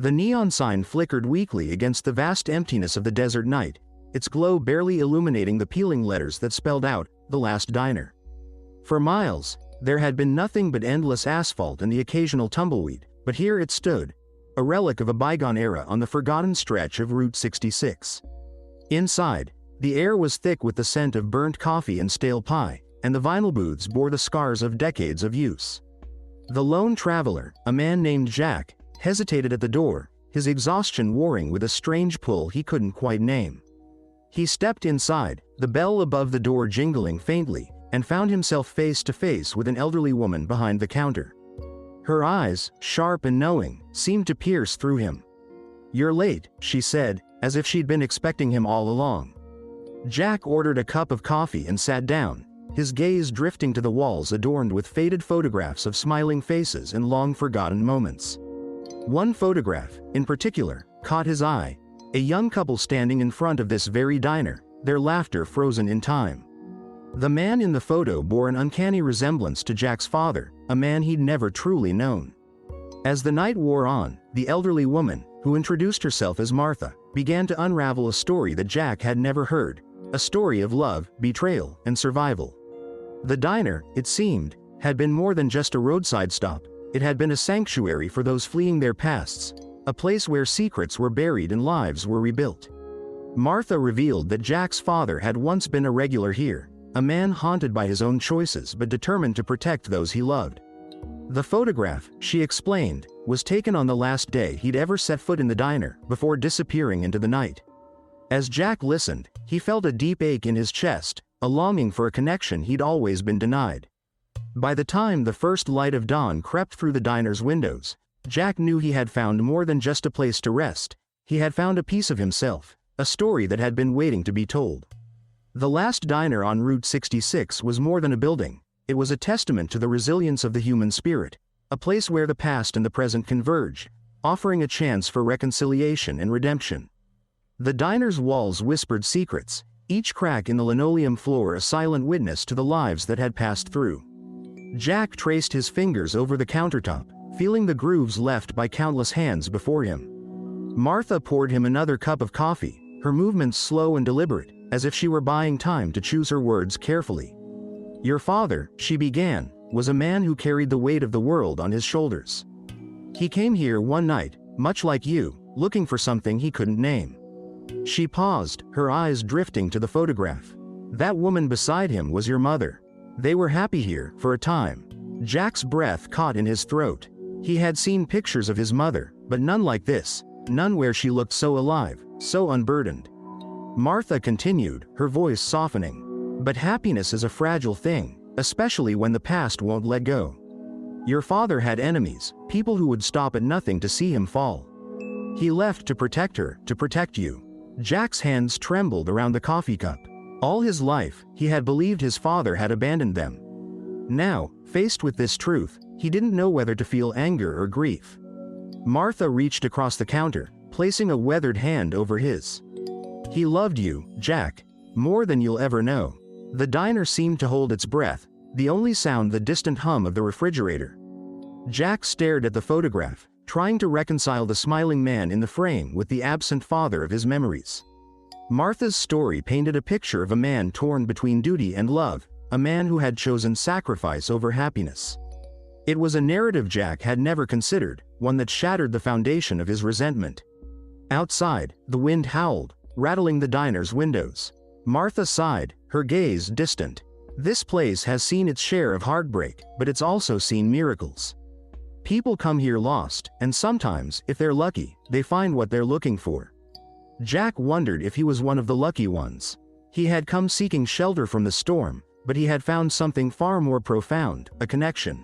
The neon sign flickered weakly against the vast emptiness of the desert night, its glow barely illuminating the peeling letters that spelled out, "The Last Diner." For miles, there had been nothing but endless asphalt and the occasional tumbleweed, but here it stood, a relic of a bygone era on the forgotten stretch of Route 66. Inside, the air was thick with the scent of burnt coffee and stale pie, and the vinyl booths bore the scars of decades of use. The lone traveler, a man named Jack, hesitated at the door, his exhaustion warring with a strange pull he couldn't quite name. He stepped inside, the bell above the door jingling faintly, and found himself face to face with an elderly woman behind the counter. Her eyes, sharp and knowing, seemed to pierce through him. "You're late," she said, as if she'd been expecting him all along. Jack ordered a cup of coffee and sat down, his gaze drifting to the walls adorned with faded photographs of smiling faces and long-forgotten moments. One photograph, in particular, caught his eye, a young couple standing in front of this very diner, their laughter frozen in time. The man in the photo bore an uncanny resemblance to Jack's father, a man he'd never truly known. As the night wore on, the elderly woman, who introduced herself as Martha, began to unravel a story that Jack had never heard, a story of love, betrayal, and survival. The diner, it seemed, had been more than just a roadside stop. It had been a sanctuary for those fleeing their pasts, a place where secrets were buried and lives were rebuilt. Martha revealed that Jack's father had once been a regular here, a man haunted by his own choices but determined to protect those he loved. The photograph, she explained, was taken on the last day he'd ever set foot in the diner, before disappearing into the night. As Jack listened, he felt a deep ache in his chest, a longing for a connection he'd always been denied. By the time the first light of dawn crept through the diner's windows, Jack knew he had found more than just a place to rest. He had found a piece of himself, a story that had been waiting to be told. The last diner on Route 66 was more than a building. It was a testament to the resilience of the human spirit, a place where the past and the present converge, offering a chance for reconciliation and redemption. The diner's walls whispered secrets, each crack in the linoleum floor a silent witness to the lives that had passed through. Jack traced his fingers over the countertop, feeling the grooves left by countless hands before him. Martha poured him another cup of coffee, her movements slow and deliberate, as if she were buying time to choose her words carefully. "Your father," she began, "was a man who carried the weight of the world on his shoulders. He came here one night, much like you, looking for something he couldn't name." She paused, her eyes drifting to the photograph. "That woman beside him was your mother. They were happy here, for a time." Jack's breath caught in his throat. He had seen pictures of his mother, but none like this, none where she looked so alive, so unburdened. Martha continued, her voice softening. "But happiness is a fragile thing, especially when the past won't let go. Your father had enemies, people who would stop at nothing to see him fall. He left to protect her, to protect you." Jack's hands trembled around the coffee cup. All his life, he had believed his father had abandoned them. Now, faced with this truth, he didn't know whether to feel anger or grief. Martha reached across the counter, placing a weathered hand over his. "He loved you, Jack, more than you'll ever know." The diner seemed to hold its breath, the only sound the distant hum of the refrigerator. Jack stared at the photograph, trying to reconcile the smiling man in the frame with the absent father of his memories. Martha's story painted a picture of a man torn between duty and love, a man who had chosen sacrifice over happiness. It was a narrative Jack had never considered, one that shattered the foundation of his resentment. Outside, the wind howled, rattling the diner's windows. Martha sighed, her gaze distant. This place has seen its share of heartbreak, but it's also seen miracles. People come here lost, and sometimes, if they're lucky, they find what they're looking for. Jack wondered if he was one of the lucky ones. He had come seeking shelter from the storm, but he had found something far more profound, a connection.